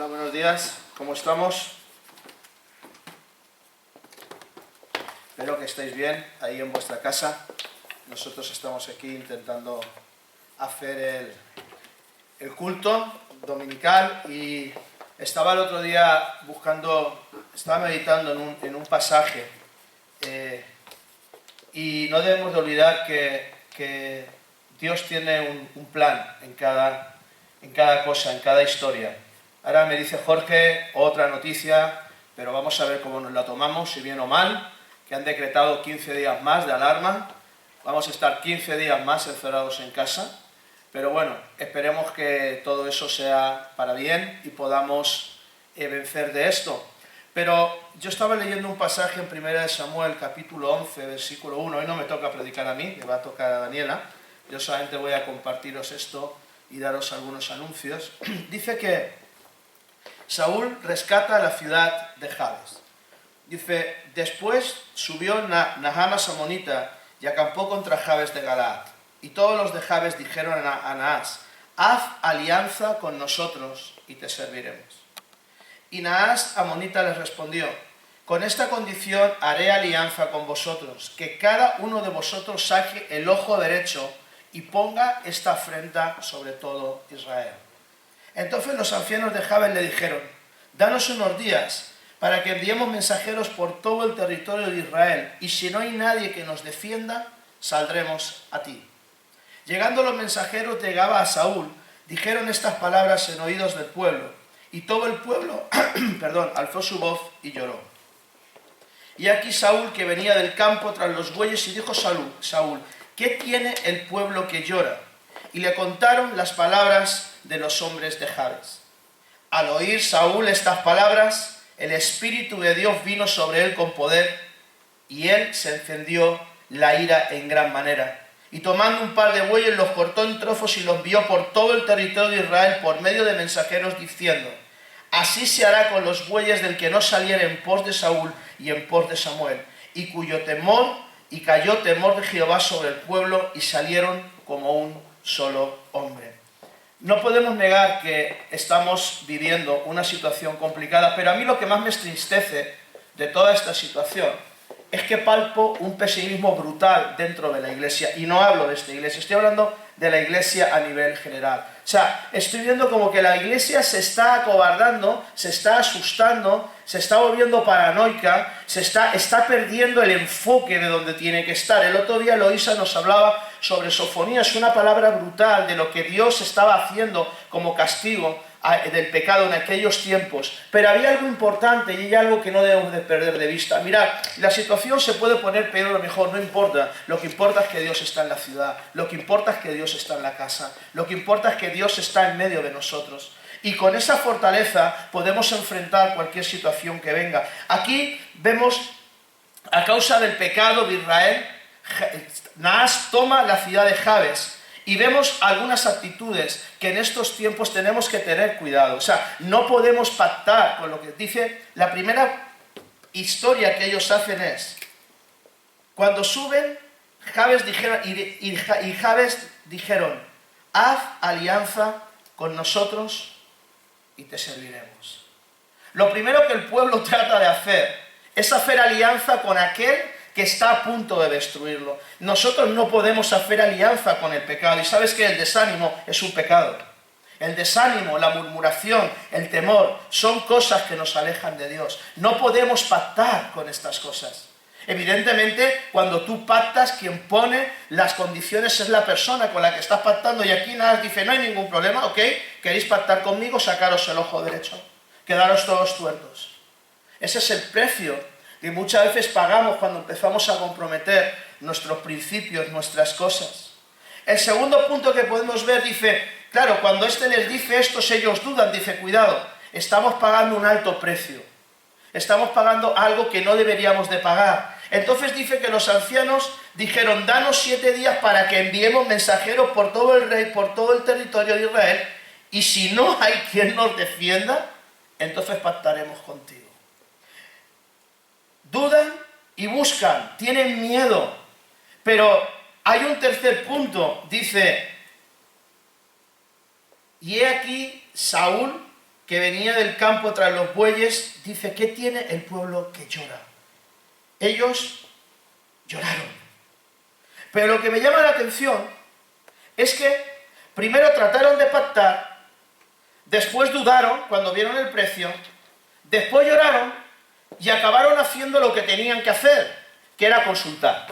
Hola, buenos días, ¿cómo estamos? Espero que estéis bien ahí en vuestra casa. Nosotros estamos aquí intentando hacer el culto dominical y estaba el otro día estaba meditando en un pasaje y no debemos de olvidar que Dios tiene un plan en cada cosa, en cada historia. Ahora me dice Jorge otra noticia, pero vamos a ver cómo nos la tomamos, si bien o mal, que han decretado 15 días más de alarma. Vamos a estar 15 días más encerrados en casa, pero bueno, esperemos que todo eso sea para bien y podamos vencer de esto. Pero yo estaba leyendo un pasaje en 1 Samuel, capítulo 11, versículo 1. Hoy no me toca predicar a mí, me va a tocar a Daniela. Yo solamente voy a compartiros esto y daros algunos anuncios. Dice que Saúl rescata la ciudad de Jabes. Dice, después subió Nahama Amonita y acampó contra Jabes de Galaad. Y todos los de Jabes dijeron a Naas, haz alianza con nosotros y te serviremos. Y Naas Amonita les respondió, con esta condición haré alianza con vosotros, que cada uno de vosotros saque el ojo derecho y ponga esta afrenta sobre todo Israel. Entonces los ancianos de Jabes le dijeron, danos unos días para que enviemos mensajeros por todo el territorio de Israel, y si no hay nadie que nos defienda, saldremos a ti. Llegando los mensajeros de Gaba a Saúl, dijeron estas palabras en oídos del pueblo, y todo el pueblo alzó su voz y lloró. Y aquí Saúl, que venía del campo tras los bueyes, y dijo Saúl, ¿qué tiene el pueblo que llora? Y le contaron las palabras de los hombres de Jabes. Al oír Saúl estas palabras, el Espíritu de Dios vino sobre él con poder, y él se encendió la ira en gran manera. Y tomando un par de bueyes, los cortó en trozos y los envió por todo el territorio de Israel por medio de mensajeros, diciendo, así se hará con los bueyes del que no saliera en pos de Saúl y en pos de Samuel, y cayó temor de Jehová sobre el pueblo, y salieron como un solo hombre. No podemos negar que estamos viviendo una situación complicada, pero a mí lo que más me entristece de toda esta situación es que palpo un pesimismo brutal dentro de la iglesia, y no hablo de esta iglesia, estoy hablando de la iglesia a nivel general. O sea, estoy viendo como que la iglesia se está acobardando, se está asustando, se está volviendo paranoica, está perdiendo el enfoque de donde tiene que estar. El otro día Loisa nos hablaba sobre sofonías, una palabra brutal de lo que Dios estaba haciendo como castigo del pecado en aquellos tiempos, pero había algo importante y hay algo que no debemos de perder de vista. Mirad, la situación se puede poner peor o mejor, no importa, lo que importa es que Dios está en la ciudad, lo que importa es que Dios está en la casa, lo que importa es que Dios está en medio de nosotros, y con esa fortaleza podemos enfrentar cualquier situación que venga. Aquí vemos, a causa del pecado de Israel, Naas toma la ciudad de Jabes. Y vemos algunas actitudes que en estos tiempos tenemos que tener cuidado. O sea, no podemos pactar con lo que dice. La primera historia que ellos hacen es, cuando suben, Jabes dijeron, haz alianza con nosotros y te serviremos. Lo primero que el pueblo trata de hacer es hacer alianza con aquel que está a punto de destruirlo. Nosotros no podemos hacer alianza con el pecado. Y sabes que el desánimo es un pecado. El desánimo, la murmuración, el temor, son cosas que nos alejan de Dios. No podemos pactar con estas cosas. Evidentemente, cuando tú pactas, quien pone las condiciones es la persona con la que estás pactando. Y aquí nada dice, no hay ningún problema, ¿ok? ¿Queréis pactar conmigo? Sacaros el ojo derecho. Quedaros todos tuertos. Ese es el precio que muchas veces pagamos cuando empezamos a comprometer nuestros principios, nuestras cosas. El segundo punto que podemos ver dice, claro, cuando les dice esto, ellos dudan, dice, cuidado, estamos pagando un alto precio. Estamos pagando algo que no deberíamos de pagar. Entonces dice que los ancianos dijeron, danos 7 días para que enviemos mensajeros por todo el territorio de Israel, y si no hay quien nos defienda, entonces pactaremos contigo. Dudan y buscan, tienen miedo, pero hay un tercer punto, dice, y he aquí Saúl que venía del campo tras los bueyes, dice, ¿qué tiene el pueblo que llora? Ellos lloraron. Pero lo que me llama la atención es que primero trataron de pactar, después dudaron cuando vieron el precio, después lloraron y acabaron haciendo lo que tenían que hacer, que era consultar.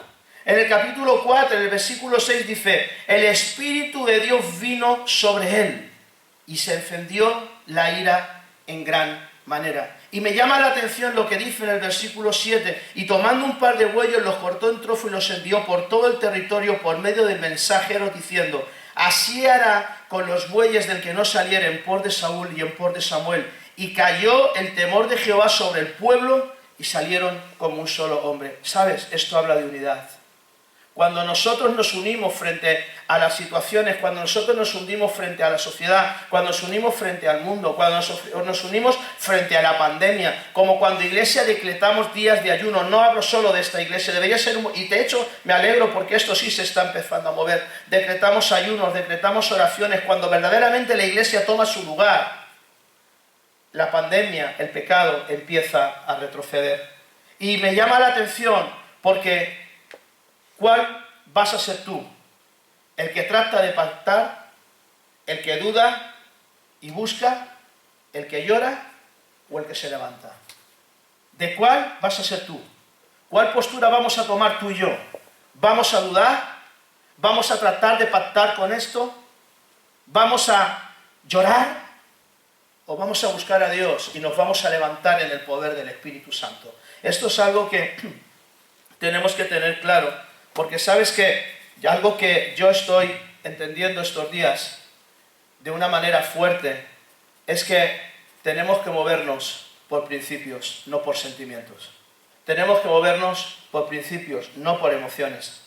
En el capítulo 4, en el versículo 6 dice, el Espíritu de Dios vino sobre él y se encendió la ira en gran manera. Y me llama la atención lo que dice en el versículo 7, y tomando un par de bueyos los cortó en trozos y los envió por todo el territorio por medio de mensajeros diciendo, así hará con los bueyes del que no saliera en pos de Saúl y en pos de Samuel. Y cayó el temor de Jehová sobre el pueblo y salieron como un solo hombre. ¿Sabes? Esto habla de unidad. Cuando nosotros nos unimos frente a las situaciones, cuando nosotros nos unimos frente a la sociedad, cuando nos unimos frente al mundo, cuando nos unimos frente a la pandemia, como cuando iglesia decretamos días de ayuno, no hablo solo de esta iglesia, debería ser, y de hecho me alegro porque esto sí se está empezando a mover, decretamos ayunos, decretamos oraciones, cuando verdaderamente la iglesia toma su lugar, la pandemia, el pecado empieza a retroceder. Y me llama la atención porque ¿cuál vas a ser tú? ¿El que trata de pactar? ¿El que duda y busca? ¿El que llora o el que se levanta? ¿De cuál vas a ser tú? ¿Cuál postura vamos a tomar tú y yo? ¿Vamos a dudar? ¿Vamos a tratar de pactar con esto? ¿Vamos a llorar? ¿O vamos a buscar a Dios y nos vamos a levantar en el poder del Espíritu Santo? Esto es algo que tenemos que tener claro, porque sabes que algo que yo estoy entendiendo estos días de una manera fuerte es que tenemos que movernos por principios, no por sentimientos. Tenemos que movernos por principios, no por emociones.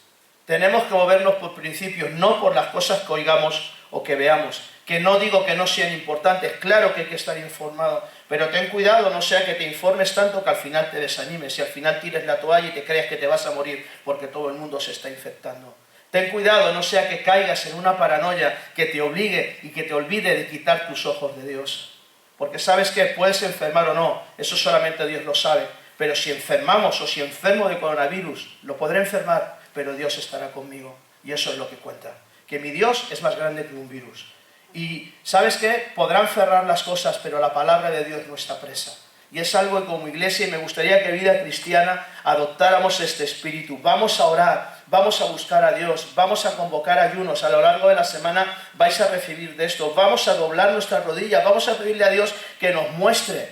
Tenemos que movernos por principios, no por las cosas que oigamos o que veamos. Que no digo que no sean importantes, claro que hay que estar informado, pero ten cuidado, no sea que te informes tanto que al final te desanimes y al final tires la toalla y te creas que te vas a morir porque todo el mundo se está infectando. Ten cuidado, no sea que caigas en una paranoia que te obligue y que te olvide de quitar tus ojos de Dios. Porque sabes que puedes enfermar o no, eso solamente Dios lo sabe, pero si enfermamos o si enfermo de coronavirus, lo podré enfermar, pero Dios estará conmigo y eso es lo que cuenta. Que mi Dios es más grande que un virus. Y ¿sabes qué? Podrán cerrar las cosas, pero la palabra de Dios no está presa. Y es algo que como iglesia, y me gustaría que vida cristiana adoptáramos este espíritu. Vamos a orar, vamos a buscar a Dios, vamos a convocar ayunos. A lo largo de la semana vais a recibir de esto. Vamos a doblar nuestras rodillas, vamos a pedirle a Dios que nos muestre.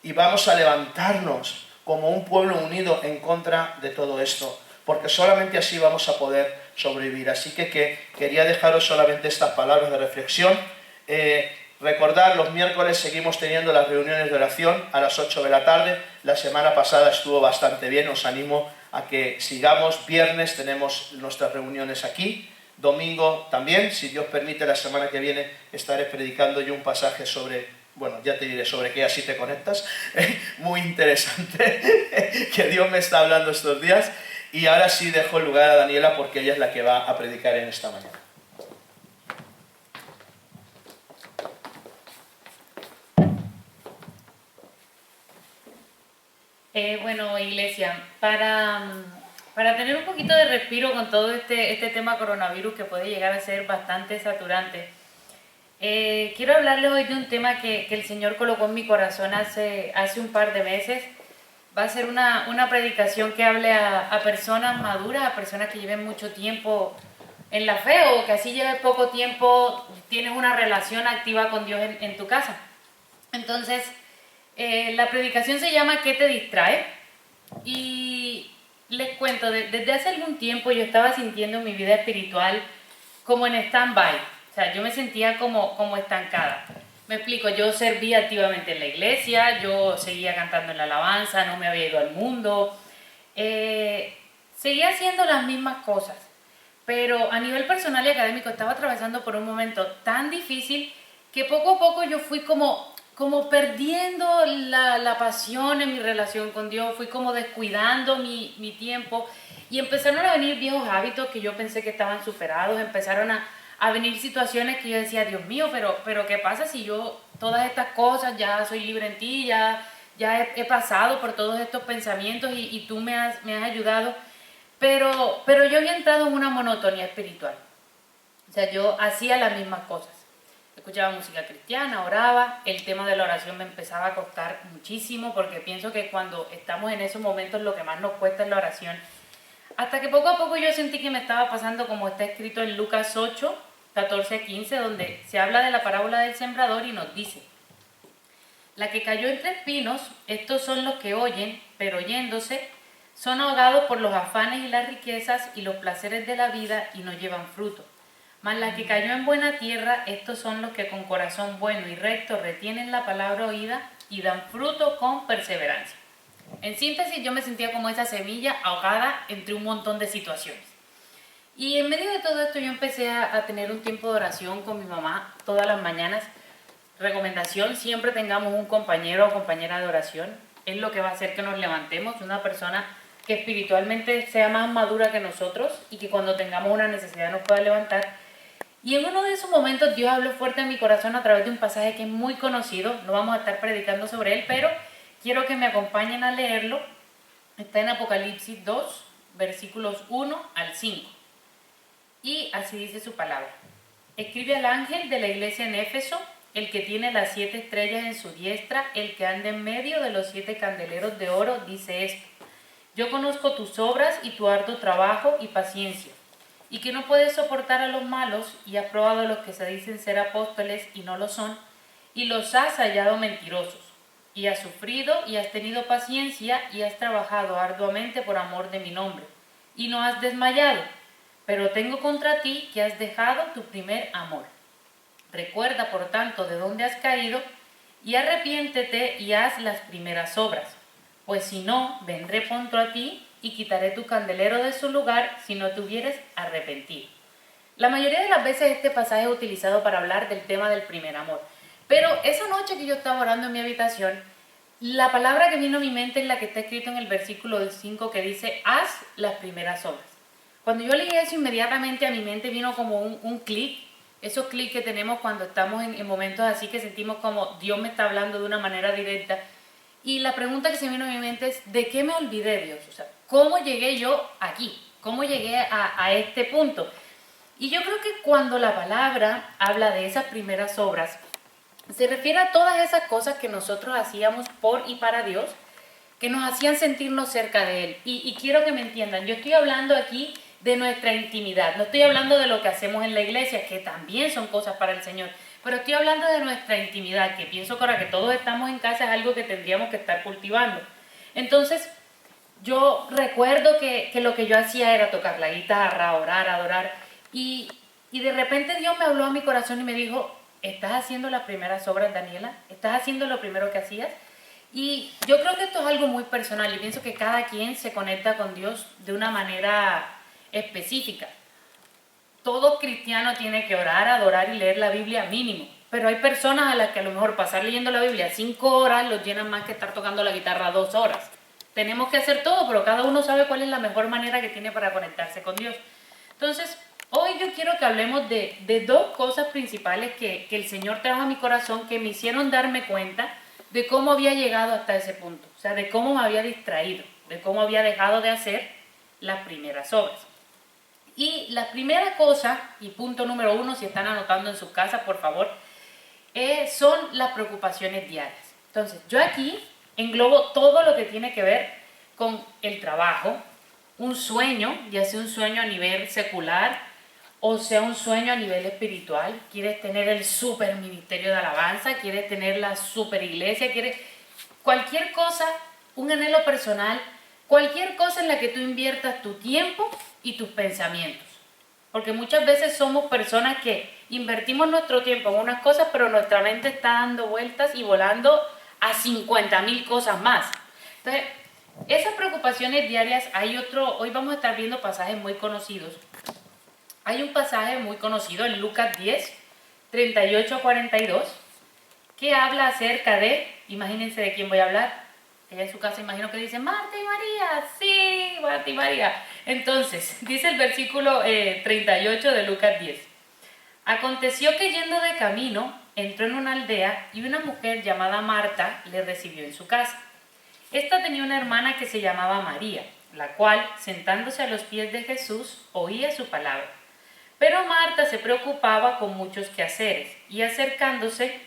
Y vamos a levantarnos como un pueblo unido en contra de todo esto. Porque solamente así vamos a poder sobrevivir. Así que quería dejaros solamente estas palabras de reflexión. Recordad, los miércoles seguimos teniendo las reuniones de oración a las 8 de la tarde. La semana pasada estuvo bastante bien, os animo a que sigamos. Viernes tenemos nuestras reuniones aquí. Domingo también, si Dios permite, la semana que viene estaré predicando yo un pasaje sobre... Bueno, ya te diré sobre qué, así te conectas. Muy interesante que Dios me está hablando estos días. Y ahora sí dejo el lugar a Daniela porque ella es la que va a predicar en esta mañana. Bueno, iglesia, para tener un poquito de respiro con todo este tema coronavirus que puede llegar a ser bastante saturante, quiero hablarles hoy de un tema que el Señor colocó en mi corazón hace un par de meses. Va a ser una predicación que hable a personas maduras, a personas que lleven mucho tiempo en la fe o que así lleves poco tiempo, tienes una relación activa con Dios en tu casa. Entonces, la predicación se llama ¿Qué te distrae? Y les cuento, desde hace algún tiempo yo estaba sintiendo mi vida espiritual como en stand-by. O sea, yo me sentía como estancada. Me explico, yo servía activamente en la iglesia, yo seguía cantando en la alabanza, no me había ido al mundo, seguía haciendo las mismas cosas, pero a nivel personal y académico estaba atravesando por un momento tan difícil que poco a poco yo fui como perdiendo la pasión en mi relación con Dios, fui como descuidando mi tiempo y empezaron a venir viejos hábitos que yo pensé que estaban superados, empezaron a a venir situaciones que yo decía, Dios mío, pero ¿qué pasa si yo todas estas cosas ya soy libre en ti, ya he pasado por todos estos pensamientos y tú me has ayudado? Pero yo había entrado en una monotonía espiritual. O sea, yo hacía las mismas cosas. Escuchaba música cristiana, oraba, el tema de la oración me empezaba a costar muchísimo porque pienso que cuando estamos en esos momentos lo que más nos cuesta es la oración. Hasta que poco a poco yo sentí que me estaba pasando como está escrito en Lucas 8, 14 a 15, donde se habla de la parábola del sembrador y nos dice: la que cayó entre espinos, estos son los que oyen, pero oyéndose, son ahogados por los afanes y las riquezas y los placeres de la vida y no llevan fruto. Mas la que cayó en buena tierra, estos son los que con corazón bueno y recto retienen la palabra oída y dan fruto con perseverancia. En síntesis, yo me sentía como esa semilla ahogada entre un montón de situaciones. Y en medio de todo esto yo empecé a tener un tiempo de oración con mi mamá todas las mañanas. Recomendación: siempre tengamos un compañero o compañera de oración. Es lo que va a hacer que nos levantemos, una persona que espiritualmente sea más madura que nosotros y que cuando tengamos una necesidad nos pueda levantar. Y en uno de esos momentos Dios habló fuerte en mi corazón a través de un pasaje que es muy conocido. No vamos a estar predicando sobre él, pero quiero que me acompañen a leerlo. Está en Apocalipsis 2, versículos 1 al 5. Y así dice su palabra: escribe al ángel de la iglesia en Éfeso, el que tiene las 7 estrellas en su diestra, el que anda en medio de los 7 candeleros de oro, dice esto: yo conozco tus obras y tu arduo trabajo y paciencia, y que no puedes soportar a los malos, y has probado a los que se dicen ser apóstoles y no lo son, y los has hallado mentirosos, y has sufrido y has tenido paciencia y has trabajado arduamente por amor de mi nombre, y no has desmayado. Pero tengo contra ti que has dejado tu primer amor. Recuerda, por tanto, de dónde has caído, y arrepiéntete y haz las primeras obras. Pues si no, vendré pronto a ti y quitaré tu candelero de su lugar si no te hubieres arrepentido. La mayoría de las veces este pasaje es utilizado para hablar del tema del primer amor. Pero esa noche que yo estaba orando en mi habitación, la palabra que vino a mi mente es la que está escrita en el versículo 5, que dice: haz las primeras obras. Cuando yo leí eso, inmediatamente a mi mente vino como un clic, esos clics que tenemos cuando estamos en momentos así que sentimos como Dios me está hablando de una manera directa. Y la pregunta que se vino a mi mente es: ¿de qué me olvidé, Dios? O sea, ¿cómo llegué yo aquí? ¿Cómo llegué a este punto? Y yo creo que cuando la palabra habla de esas primeras obras, se refiere a todas esas cosas que nosotros hacíamos por y para Dios, que nos hacían sentirnos cerca de Él. Y quiero que me entiendan, yo estoy hablando aquí de nuestra intimidad, no estoy hablando de lo que hacemos en la iglesia, que también son cosas para el Señor, pero estoy hablando de nuestra intimidad, que pienso que ahora que todos estamos en casa es algo que tendríamos que estar cultivando. Entonces, yo recuerdo que lo que yo hacía era tocar la guitarra, orar, adorar, y de repente Dios me habló a mi corazón y me dijo: ¿estás haciendo las primeras obras, Daniela? ¿Estás haciendo lo primero que hacías? Y yo creo que esto es algo muy personal. Yo pienso que cada quien se conecta con Dios de una manera específica. Todo cristiano tiene que orar, adorar y leer la Biblia mínimo. Pero hay personas a las que a lo mejor pasar leyendo la Biblia 5 horas los llenan más que estar tocando la guitarra 2 horas. Tenemos que hacer todo, pero cada uno sabe cuál es la mejor manera que tiene para conectarse con Dios. Entonces, hoy yo quiero que hablemos de 2 cosas principales que el Señor trajo a mi corazón, que me hicieron darme cuenta de cómo había llegado hasta ese punto. O sea, de cómo me había distraído, de cómo había dejado de hacer las primeras obras. Y la primera cosa, y punto número 1, si están anotando en sus casas, por favor, son las preocupaciones diarias. Entonces, yo aquí englobo todo lo que tiene que ver con el trabajo, un sueño, ya sea un sueño a nivel secular o sea un sueño a nivel espiritual. Quieres tener el super ministerio de alabanza, quieres tener la super iglesia, quieres cualquier cosa, un anhelo personal, cualquier cosa en la que tú inviertas tu tiempo y tus pensamientos. Porque muchas veces somos personas que invertimos nuestro tiempo en unas cosas, pero nuestra mente está dando vueltas y volando a 50,000 cosas más. Entonces, esas preocupaciones diarias, hoy vamos a estar viendo pasajes muy conocidos. Hay un pasaje muy conocido en Lucas 10, 38 a 42, que habla acerca de, imagínense de quién voy a hablar. Ella en su casa imagino que dice: Marta y María, sí, Marta y María. Entonces, dice el versículo 38 de Lucas 10. Aconteció que yendo de camino, entró en una aldea y una mujer llamada Marta le recibió en su casa. Esta tenía una hermana que se llamaba María, la cual, sentándose a los pies de Jesús, oía su palabra. Pero Marta se preocupaba con muchos quehaceres y acercándose,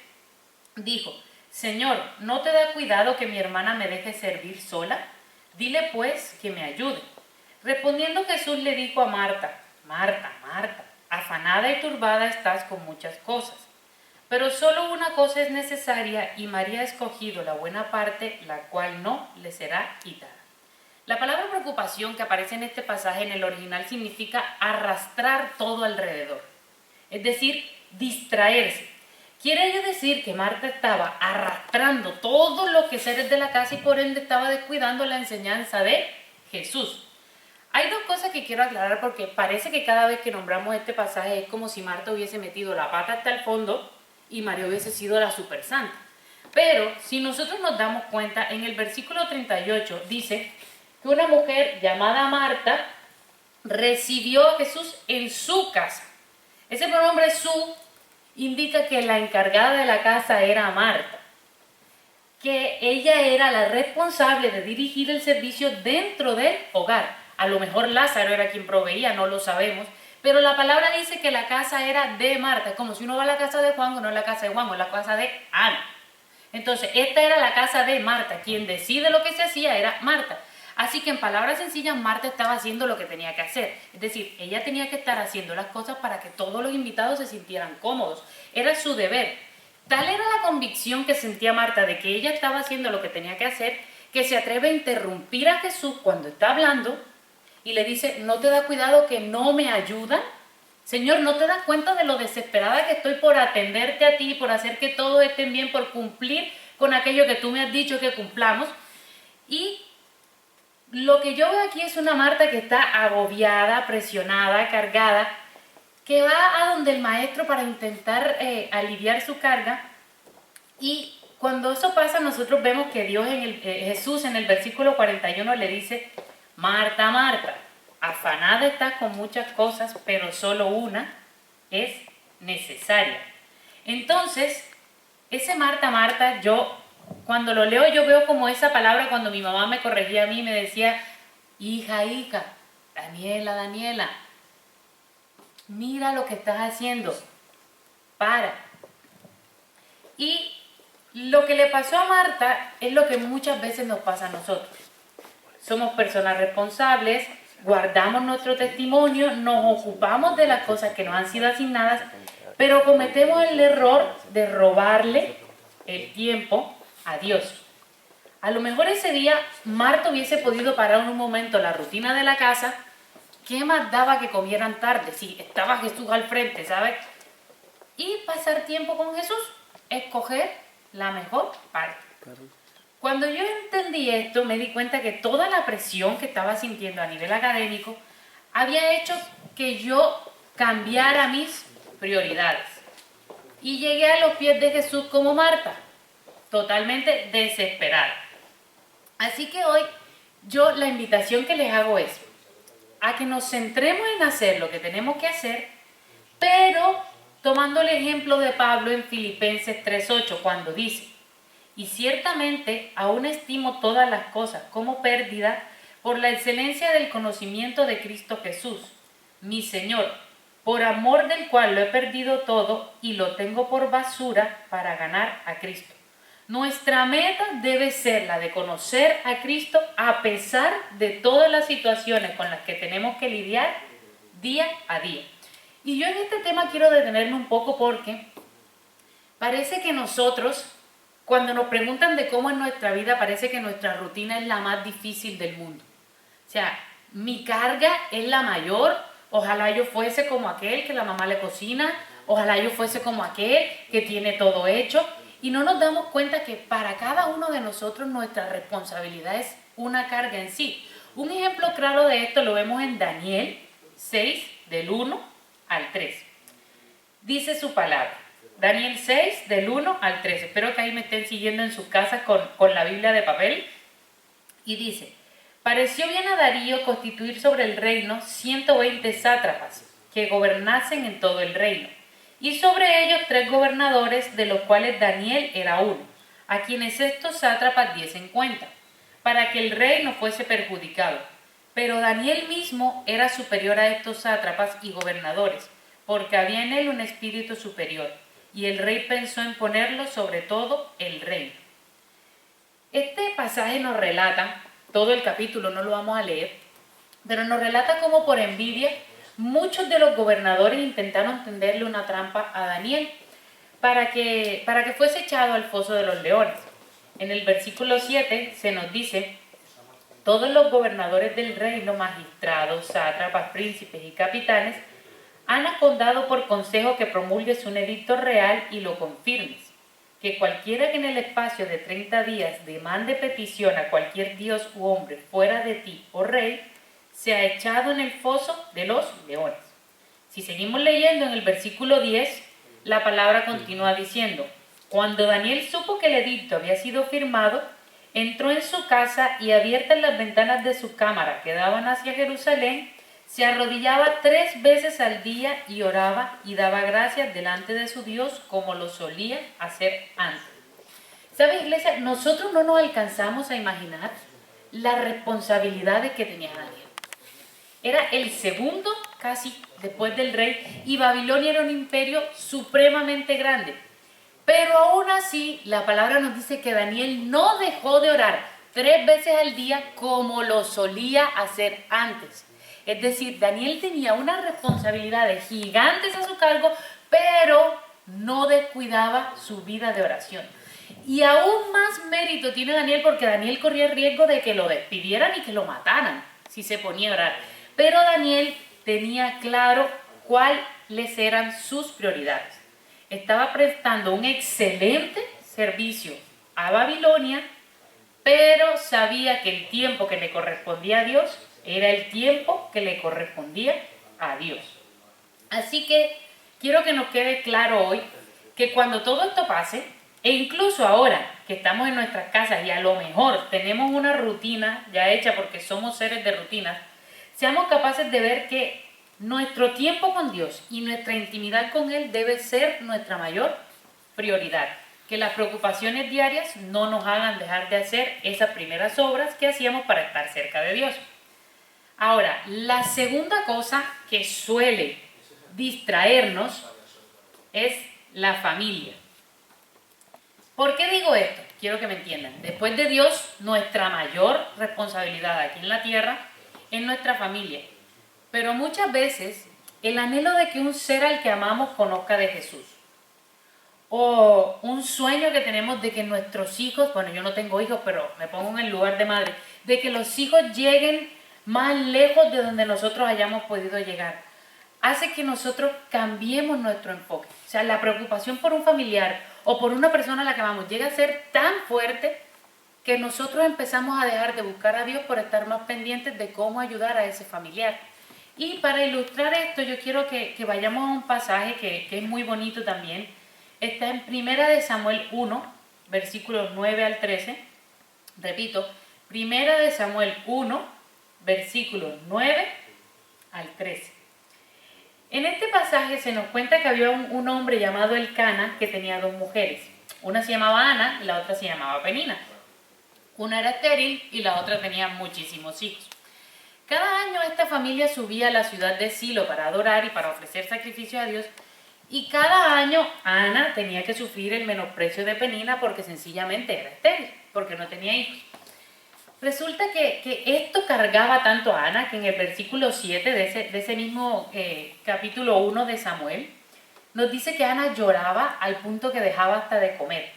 dijo: Señor, ¿no te da cuidado que mi hermana me deje servir sola? Dile pues que me ayude. Respondiendo Jesús le dijo a Marta: Marta, Marta, afanada y turbada estás con muchas cosas, pero solo una cosa es necesaria y María ha escogido la buena parte, la cual no le será quitada. La palabra preocupación que aparece en este pasaje en el original significa arrastrar todo alrededor, es decir, distraerse. Quiere ello decir que Marta estaba arrastrando todos los quehaceres de la casa y por ende estaba descuidando la enseñanza de Jesús. Hay dos cosas que quiero aclarar porque parece que cada vez que nombramos este pasaje es como si Marta hubiese metido la pata hasta el fondo y María hubiese sido la super santa. Pero si nosotros nos damos cuenta, en el versículo 38 dice que una mujer llamada Marta recibió a Jesús en su casa. Ese pronombre su indica que la encargada de la casa era Marta, que ella era la responsable de dirigir el servicio dentro del hogar. A lo mejor Lázaro era quien proveía, no lo sabemos, pero la palabra dice que la casa era de Marta, como si uno va a la casa de Juan, o no es la casa de Juan, o es la casa de Ana. Entonces, esta era la casa de Marta, quien decide lo que se hacía era Marta. Así que en palabras sencillas, Marta estaba haciendo lo que tenía que hacer. Es decir, ella tenía que estar haciendo las cosas para que todos los invitados se sintieran cómodos. Era su deber. Tal era la convicción que sentía Marta de que ella estaba haciendo lo que tenía que hacer, que se atreve a interrumpir a Jesús cuando está hablando y le dice: ¿no te da cuidado que no me ayudan? Señor, ¿no te das cuenta de lo desesperada que estoy por atenderte a ti, por hacer que todos estén bien, por cumplir con aquello que tú me has dicho que cumplamos? Y lo que yo veo aquí es una Marta que está agobiada, presionada, cargada, que va a donde el maestro para intentar aliviar su carga. Y cuando eso pasa, nosotros vemos que Jesús en el versículo 41 le dice: Marta, Marta, afanada estás con muchas cosas, pero solo una es necesaria. Entonces, ese Marta, Marta, yo cuando lo leo, yo veo como esa palabra cuando mi mamá me corregía a mí, me decía: hija, hija, Daniela, Daniela, mira lo que estás haciendo, para. Y lo que le pasó a Marta es lo que muchas veces nos pasa a nosotros. Somos personas responsables, guardamos nuestro testimonio, nos ocupamos de las cosas que nos han sido asignadas, pero cometemos el error de robarle el tiempo a Dios. A lo mejor ese día Marta hubiese podido parar un momento la rutina de la casa. ¿Qué más daba que comieran tarde? Si estaba Jesús al frente, ¿sabes? Y pasar tiempo con Jesús, escoger la mejor parte. Cuando yo entendí esto, me di cuenta que toda la presión que estaba sintiendo a nivel académico había hecho que yo cambiara mis prioridades. Y llegué a los pies de Jesús como Marta, totalmente desesperada. Así que hoy yo la invitación que les hago es a que nos centremos en hacer lo que tenemos que hacer, pero tomando el ejemplo de Pablo en Filipenses 3:8, cuando dice: y ciertamente aún estimo todas las cosas como pérdida por la excelencia del conocimiento de Cristo Jesús, mi Señor, por amor del cual lo he perdido todo y lo tengo por basura para ganar a Cristo. Nuestra meta debe ser la de conocer a Cristo a pesar de todas las situaciones con las que tenemos que lidiar día a día. Y yo en este tema quiero detenerme un poco porque parece que nosotros, cuando nos preguntan de cómo es nuestra vida, parece que nuestra rutina es la más difícil del mundo. O sea, mi carga es la mayor. Ojalá yo fuese como aquel que la mamá le cocina. Ojalá yo fuese como aquel que tiene todo hecho. Y no nos damos cuenta que para cada uno de nosotros nuestra responsabilidad es una carga en sí. Un ejemplo claro de esto lo vemos en Daniel 6, del 1 al 3. Dice su palabra. Daniel 6, del 1 al 3. Espero que ahí me estén siguiendo en sus casas con la Biblia de papel. Y dice: pareció bien a Darío constituir sobre el reino 120 sátrapas que gobernasen en todo el reino, y sobre ellos 3 gobernadores, de los cuales Daniel era uno, a quienes estos sátrapas diesen cuenta, para que el rey no fuese perjudicado. Pero Daniel mismo era superior a estos sátrapas y gobernadores, porque había en él un espíritu superior, y el rey pensó en ponerlo sobre todo el reino. Este pasaje nos relata, todo el capítulo no lo vamos a leer, pero nos relata cómo por envidia muchos de los gobernadores intentaron tenderle una trampa a Daniel para que fuese echado al foso de los leones. En el versículo 7 se nos dice: todos los gobernadores del reino, magistrados, sátrapas, príncipes y capitanes, han acordado por consejo que promulgues un edicto real y lo confirmes, que cualquiera que en el espacio de 30 días demande petición a cualquier dios u hombre fuera de ti, oh rey, sea echado en el foso de los leones. Si seguimos leyendo en el versículo 10, la palabra continúa diciendo: cuando Daniel supo que el edicto había sido firmado, entró en su casa y, abiertas las ventanas de su cámara que daban hacia Jerusalén, se arrodillaba 3 veces al día y oraba y daba gracias delante de su Dios como lo solía hacer antes. ¿Sabes, iglesia? Nosotros no nos alcanzamos a imaginar la responsabilidad que tenía Daniel. Era el segundo casi después del rey, y Babilonia era un imperio supremamente grande. Pero aún así, la palabra nos dice que Daniel no dejó de orar 3 veces al día como lo solía hacer antes. Es decir, Daniel tenía unas responsabilidades gigantes a su cargo, pero no descuidaba su vida de oración. Y aún más mérito tiene Daniel, porque Daniel corría el riesgo de que lo despidieran y que lo mataran si se ponía a orar. Pero Daniel tenía claro cuáles eran sus prioridades. Estaba prestando un excelente servicio a Babilonia, pero sabía que el tiempo que le correspondía a Dios era el tiempo que le correspondía a Dios. Así que quiero que nos quede claro hoy que cuando todo esto pase, e incluso ahora que estamos en nuestras casas y a lo mejor tenemos una rutina ya hecha porque somos seres de rutinas, seamos capaces de ver que nuestro tiempo con Dios y nuestra intimidad con Él debe ser nuestra mayor prioridad. Que las preocupaciones diarias no nos hagan dejar de hacer esas primeras obras que hacíamos para estar cerca de Dios. Ahora, la segunda cosa que suele distraernos es la familia. ¿Por qué digo esto? Quiero que me entiendan. Después de Dios, nuestra mayor responsabilidad aquí en la tierra es nuestra familia. Pero muchas veces el anhelo de que un ser al que amamos conozca de Jesús, o un sueño que tenemos de que nuestros hijos, bueno, yo no tengo hijos, pero me pongo en el lugar de madre, de que los hijos lleguen más lejos de donde nosotros hayamos podido llegar, hace que nosotros cambiemos nuestro enfoque. O sea, la preocupación por un familiar o por una persona a la que amamos llega a ser tan fuerte que nosotros empezamos a dejar de buscar a Dios por estar más pendientes de cómo ayudar a ese familiar. Y para ilustrar esto, yo quiero que vayamos a un pasaje que es muy bonito también. Está en 1 de Samuel 1, versículos 9 al 13. Repito, 1 de Samuel 1, versículos 9 al 13. En este pasaje se nos cuenta que había un hombre llamado Elcana que tenía 2 mujeres. Una se llamaba Ana y la otra se llamaba Penina. Una era estéril y la otra tenía muchísimos hijos. Cada año esta familia subía a la ciudad de Silo para adorar y para ofrecer sacrificios a Dios, y cada año Ana tenía que sufrir el menosprecio de Penina porque sencillamente era estéril, porque no tenía hijos. Resulta que esto cargaba tanto a Ana que en el versículo 7 de ese mismo capítulo 1 de Samuel nos dice que Ana lloraba al punto que dejaba hasta de comer.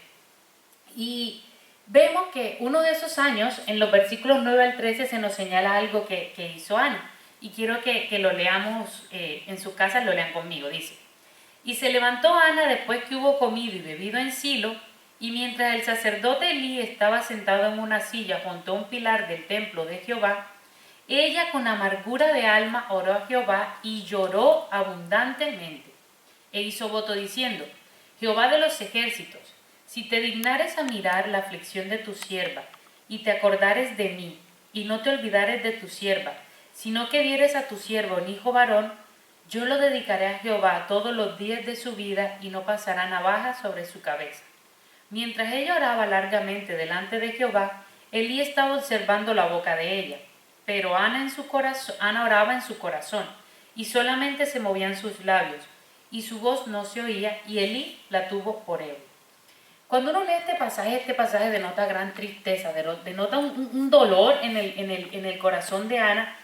Y vemos que uno de esos años, en los versículos 9 al 13, se nos señala algo que hizo Ana. Y quiero que lo leamos en sus casas, lo lean conmigo. Dice: y se levantó Ana después que hubo comido y bebido en Silo, y mientras el sacerdote Elí estaba sentado en una silla junto a un pilar del templo de Jehová, ella con amargura de alma oró a Jehová y lloró abundantemente. E hizo voto diciendo: Jehová de los ejércitos, si te dignares a mirar la aflicción de tu sierva, y te acordares de mí, y no te olvidares de tu sierva, sino que dieres a tu sierva un hijo varón, Yo lo dedicaré a Jehová todos los días de su vida y no pasará navaja sobre su cabeza. Mientras ella oraba largamente delante de Jehová, Elí estaba observando la boca de ella, pero Ana oraba en su corazón, y solamente se movían sus labios, y su voz no se oía, y Elí la tuvo por él. Cuando uno lee este pasaje denota gran tristeza, denota un dolor en el corazón de Ana,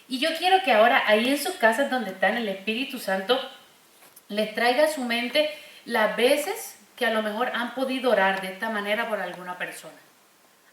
y yo quiero que ahora, ahí en sus casas donde están, el Espíritu Santo les traiga a su mente las veces que a lo mejor han podido orar de esta manera por alguna persona.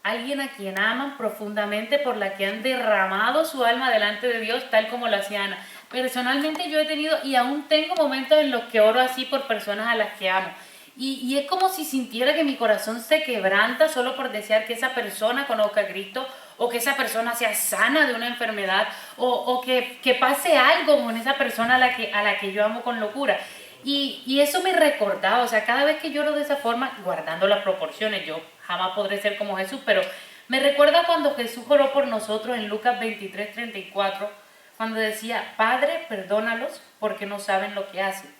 Alguien a quien aman profundamente, por la que han derramado su alma delante de Dios, tal como lo hacía Ana. Personalmente yo he tenido y aún tengo momentos en los que oro así por personas a las que amo. Y es como si sintiera que mi corazón se quebranta solo por desear que esa persona conozca a Cristo, o que esa persona sea sana de una enfermedad, o que pase algo con esa persona a la que yo amo con locura. Y eso me recordaba, o sea, cada vez que lloro de esa forma, guardando las proporciones, yo jamás podré ser como Jesús, pero me recuerda cuando Jesús oró por nosotros en Lucas 23:34, cuando decía: Padre, perdónalos porque no saben lo que hacen.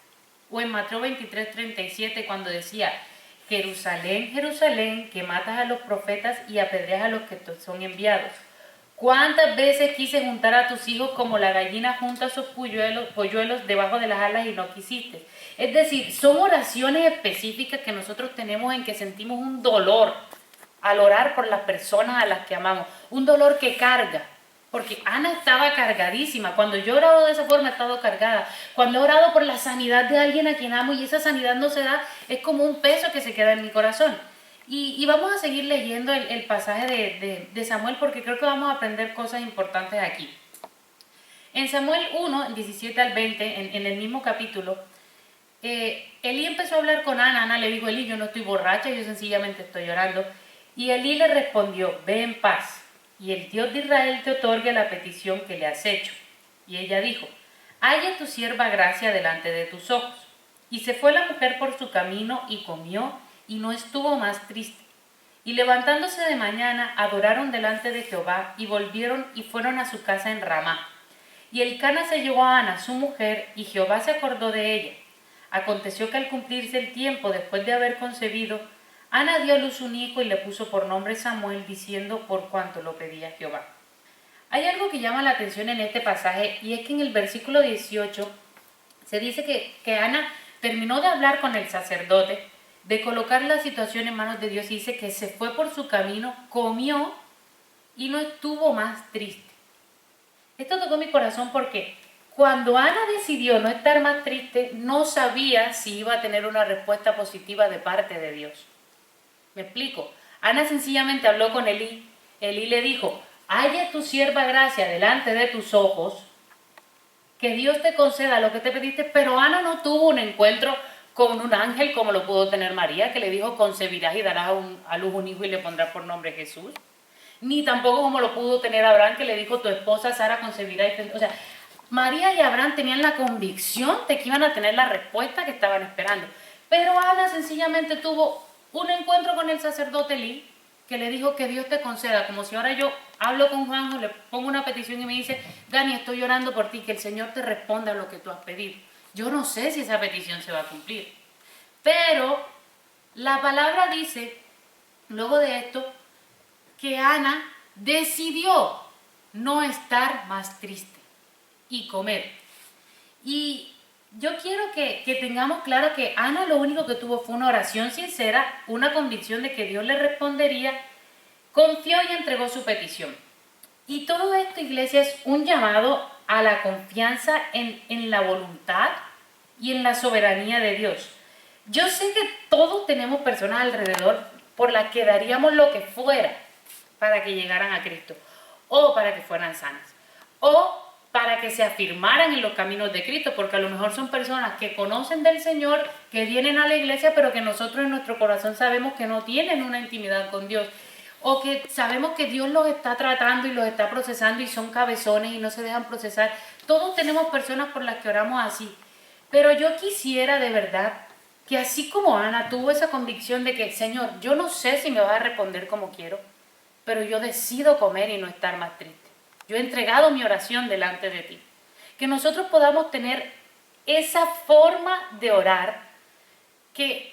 O en Mateo 23:37, cuando decía: Jerusalén, Jerusalén, que matas a los profetas y apedreas a los que son enviados. ¿Cuántas veces quise juntar a tus hijos como la gallina junta sus polluelos debajo de las alas y no quisiste? Es decir, son oraciones específicas que nosotros tenemos en que sentimos un dolor al orar por las personas a las que amamos, un dolor que carga. Porque Ana estaba cargadísima. Cuando yo he orado de esa forma, he estado cargada. Cuando he orado por la sanidad de alguien a quien amo y esa sanidad no se da, es como un peso que se queda en mi corazón. Y vamos a seguir leyendo el pasaje de Samuel, porque creo que vamos a aprender cosas importantes aquí. En Samuel 1, 17 al 20, en el mismo capítulo, Elí empezó a hablar con Ana. Ana le dijo: Elí, yo no estoy borracha, yo sencillamente estoy llorando. Y Elí le respondió: ve en paz, y el Dios de Israel te otorgue la petición que le has hecho. Y ella dijo: haya tu sierva gracia delante de tus ojos. Y se fue la mujer por su camino y comió, y no estuvo más triste. Y levantándose de mañana, adoraron delante de Jehová, y volvieron y fueron a su casa en Ramá. Y Elcana se llevó a Ana, su mujer, y Jehová se acordó de ella. Aconteció que al cumplirse el tiempo, después de haber concebido, Ana dio a luz un hijo y le puso por nombre Samuel, diciendo: por cuanto lo pedía Jehová. Hay algo que llama la atención en este pasaje, y es que en el versículo 18 se dice que Ana terminó de hablar con el sacerdote, de colocar la situación en manos de Dios, y dice que se fue por su camino, comió y no estuvo más triste. Esto tocó mi corazón porque cuando Ana decidió no estar más triste, no sabía si iba a tener una respuesta positiva de parte de Dios. ¿Me explico? Ana sencillamente habló con Elí. Elí le dijo: haya tu sierva gracia delante de tus ojos, que Dios te conceda lo que te pediste. Pero Ana no tuvo un encuentro con un ángel como lo pudo tener María, que le dijo: concebirás y darás a luz un hijo y le pondrás por nombre Jesús. Ni tampoco como lo pudo tener Abraham, que le dijo: tu esposa Sara concebirá y tendrá. O sea, María y Abraham tenían la convicción de que iban a tener la respuesta que estaban esperando. Pero Ana sencillamente tuvo un encuentro con el sacerdote Elí, que le dijo: que Dios te conceda, como si ahora yo hablo con Juanjo, le pongo una petición y me dice: Dani, estoy orando por ti, que el Señor te responda a lo que tú has pedido. Yo no sé si esa petición se va a cumplir, pero la palabra dice, luego de esto, que Ana decidió no estar más triste y comer. Y yo quiero que tengamos claro que Ana lo único que tuvo fue una oración sincera, una convicción de que Dios le respondería, confió y entregó su petición. Y todo esto, iglesia, es un llamado a la confianza en la voluntad y en la soberanía de Dios. Yo sé que todos tenemos personas alrededor por las que daríamos lo que fuera para que llegaran a Cristo, o para que fueran sanas, o para que se afirmaran en los caminos de Cristo, porque a lo mejor son personas que conocen del Señor, que vienen a la iglesia, pero que nosotros en nuestro corazón sabemos que no tienen una intimidad con Dios, o que sabemos que Dios los está tratando y los está procesando y son cabezones y no se dejan procesar. Todos tenemos personas por las que oramos así, pero yo quisiera de verdad que así como Ana tuvo esa convicción de que: Señor, yo no sé si me vas a responder como quiero, pero yo decido comer y no estar más triste. Yo he entregado mi oración delante de ti. Que nosotros podamos tener esa forma de orar, que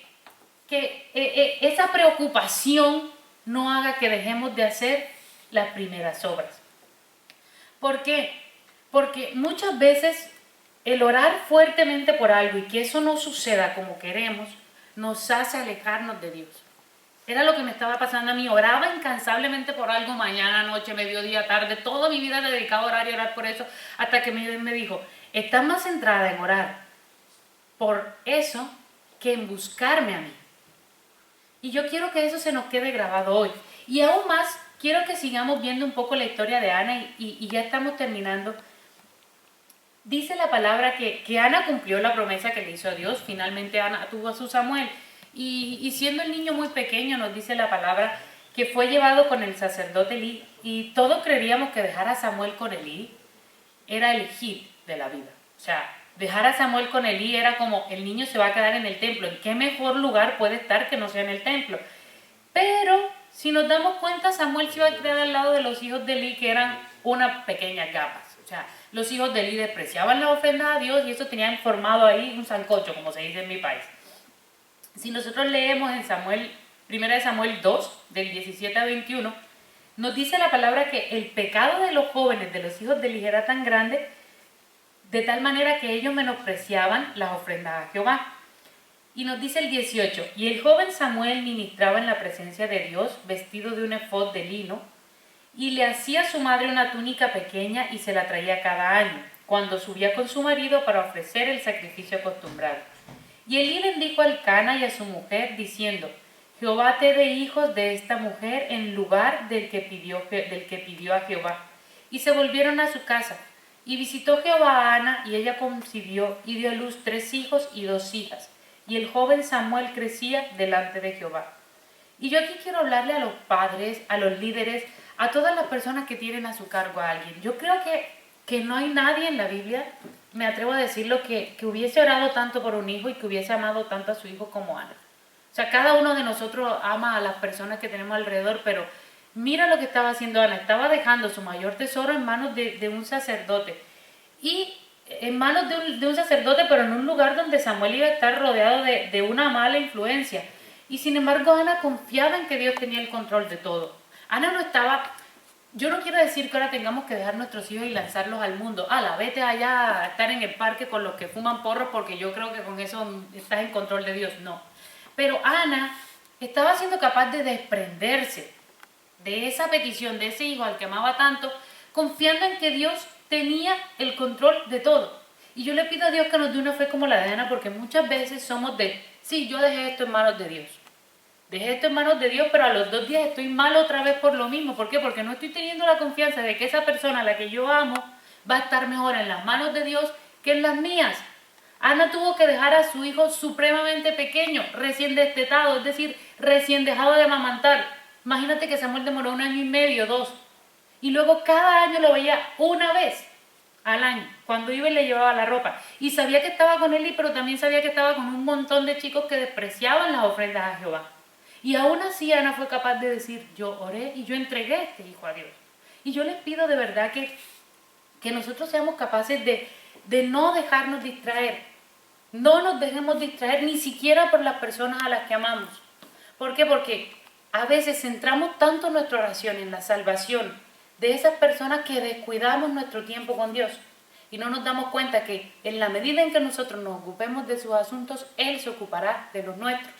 esa preocupación no haga que dejemos de hacer las primeras obras. ¿Por qué? Porque muchas veces el orar fuertemente por algo y que eso no suceda como queremos, nos hace alejarnos de Dios. Era lo que me estaba pasando a mí. Oraba incansablemente por algo, mañana, noche, mediodía, tarde. Toda mi vida he dedicado a orar y orar por eso, hasta que me dijo, estás más centrada en orar por eso que en buscarme a mí. Y yo quiero que eso se nos quede grabado hoy. Y aún más, quiero que sigamos viendo un poco la historia de Ana y ya estamos terminando. Dice la palabra que Ana cumplió la promesa que le hizo a Dios. Finalmente Ana tuvo a su Samuel. Y siendo el niño muy pequeño, nos dice la palabra que fue llevado con el sacerdote Elí. Y todos creeríamos que dejar a Samuel con Elí era el hit de la vida. O sea, dejar a Samuel con Elí era como, el niño se va a quedar en el templo. ¿En qué mejor lugar puede estar que no sea en el templo? Pero, si nos damos cuenta, Samuel se iba a quedar al lado de los hijos de Elí, que eran unas pequeñas gapas. O sea, los hijos de Elí despreciaban la ofrenda a Dios y eso tenían formado ahí un sancocho, como se dice en mi país. Si nosotros leemos en Samuel, 1 Samuel 2, del 17 a 21, nos dice la palabra que el pecado de los jóvenes, de los hijos de Eli, era tan grande, de tal manera que ellos menospreciaban las ofrendas a Jehová. Y nos dice el 18, y el joven Samuel ministraba en la presencia de Dios, vestido de un efod de lino, y le hacía a su madre una túnica pequeña y se la traía cada año, cuando subía con su marido para ofrecer el sacrificio acostumbrado. Y Elí bendijo a Elcana y a su mujer, diciendo, Jehová te dé hijos de esta mujer en lugar del que pidió a Jehová. Y se volvieron a su casa. Y visitó Jehová a Ana, y ella concibió y dio a luz 3 hijos y 2 hijas. Y el joven Samuel crecía delante de Jehová. Y yo aquí quiero hablarle a los padres, a los líderes, a todas las personas que tienen a su cargo a alguien. Yo creo que no hay nadie en la Biblia, me atrevo a decirlo, que hubiese orado tanto por un hijo y que hubiese amado tanto a su hijo como Ana. O sea, cada uno de nosotros ama a las personas que tenemos alrededor, pero mira lo que estaba haciendo Ana. Estaba dejando su mayor tesoro en manos de un sacerdote. Y en manos de un sacerdote, pero en un lugar donde Samuel iba a estar rodeado de una mala influencia. Y sin embargo, Ana confiaba en que Dios tenía el control de todo. Ana no estaba... Yo no quiero decir que ahora tengamos que dejar nuestros hijos y lanzarlos al mundo. Vete allá a estar en el parque con los que fuman porros porque yo creo que con eso estás en control de Dios. No. Pero Ana estaba siendo capaz de desprenderse de esa petición, de ese hijo al que amaba tanto, confiando en que Dios tenía el control de todo. Y yo le pido a Dios que nos dé una fe como la de Ana, porque muchas veces somos sí, yo dejé esto en manos de Dios. Dejé esto en manos de Dios, pero a los 2 días estoy mal otra vez por lo mismo. ¿Por qué? Porque no estoy teniendo la confianza de que esa persona a la que yo amo va a estar mejor en las manos de Dios que en las mías. Ana tuvo que dejar a su hijo supremamente pequeño, recién destetado, es decir, recién dejado de amamantar. Imagínate que Samuel demoró 1 año y medio, 2. Y luego cada año lo veía una vez al año, cuando iba y le llevaba la ropa. Y sabía que estaba con él, pero también sabía que estaba con un montón de chicos que despreciaban las ofrendas a Jehová. Y aún así Ana fue capaz de decir, yo oré y yo entregué a este hijo a Dios. Y yo les pido de verdad que nosotros seamos capaces de no dejarnos distraer. No nos dejemos distraer ni siquiera por las personas a las que amamos. ¿Por qué? Porque a veces centramos tanto nuestra oración en la salvación de esas personas que descuidamos nuestro tiempo con Dios. Y no nos damos cuenta que en la medida en que nosotros nos ocupemos de sus asuntos, Él se ocupará de los nuestros.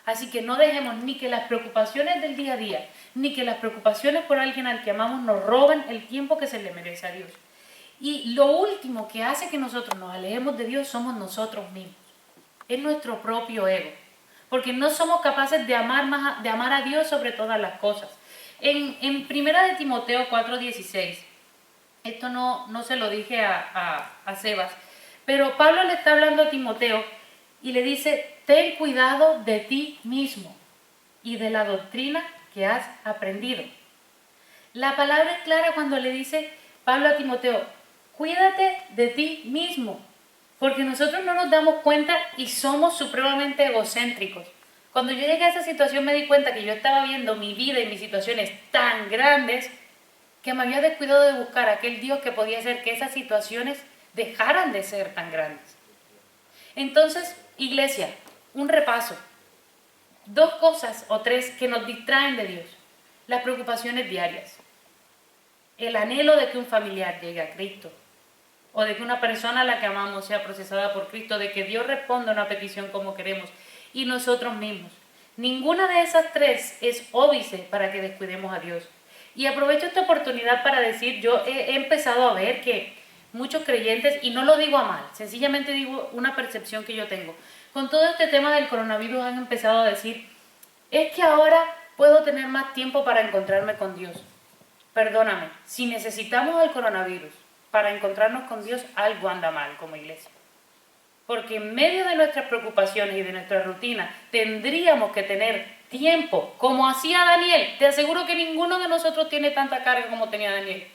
Así que no dejemos ni que las preocupaciones del día a día, ni que las preocupaciones por alguien al que amamos nos roben el tiempo que se le merece a Dios. Y lo último que hace que nosotros nos alejemos de Dios somos nosotros mismos. Es nuestro propio ego. Porque no somos capaces de amar a Dios sobre todas las cosas. En 1 de Timoteo 4:16, esto no se lo dije a Sebas, pero Pablo le está hablando a Timoteo y le dice, ten cuidado de ti mismo y de la doctrina que has aprendido. La palabra es clara cuando le dice Pablo a Timoteo, cuídate de ti mismo, porque nosotros no nos damos cuenta y somos supremamente egocéntricos. Cuando yo llegué a esa situación me di cuenta que yo estaba viendo mi vida y mis situaciones tan grandes que me había descuidado de buscar a aquel Dios que podía hacer que esas situaciones dejaran de ser tan grandes. Entonces, iglesia, un repaso. 2 cosas o 3 que nos distraen de Dios. Las preocupaciones diarias. El anhelo de que un familiar llegue a Cristo. O de que una persona a la que amamos sea procesada por Cristo. De que Dios responda a una petición como queremos. Y nosotros mismos. Ninguna de esas 3 es óbice para que descuidemos a Dios. Y aprovecho esta oportunidad para decir, yo he empezado a ver que muchos creyentes, y no lo digo a mal, sencillamente digo una percepción que yo tengo, con todo este tema del coronavirus han empezado a decir, es que ahora puedo tener más tiempo para encontrarme con Dios. Perdóname, si necesitamos el coronavirus para encontrarnos con Dios, algo anda mal como iglesia. Porque en medio de nuestras preocupaciones y de nuestra rutina, tendríamos que tener tiempo, como hacía Daniel. Te aseguro que ninguno de nosotros tiene tanta carga como tenía Daniel.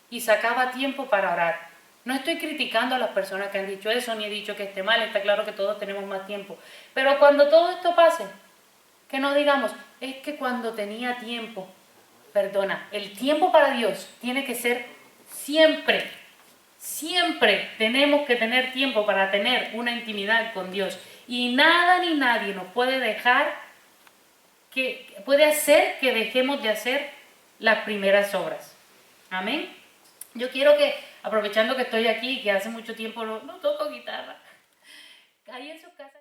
Y sacaba tiempo para orar. No estoy criticando a las personas que han dicho eso, ni he dicho que esté mal, está claro que todos tenemos más tiempo. Pero cuando todo esto pase, que no digamos, es que cuando tenía tiempo, perdona, el tiempo para Dios tiene que ser siempre. Siempre tenemos que tener tiempo para tener una intimidad con Dios. Y nada ni nadie nos puede puede hacer que dejemos de hacer las primeras obras. Amén. Yo quiero que, aprovechando que estoy aquí, que hace mucho tiempo no toco guitarra, ahí en su casa...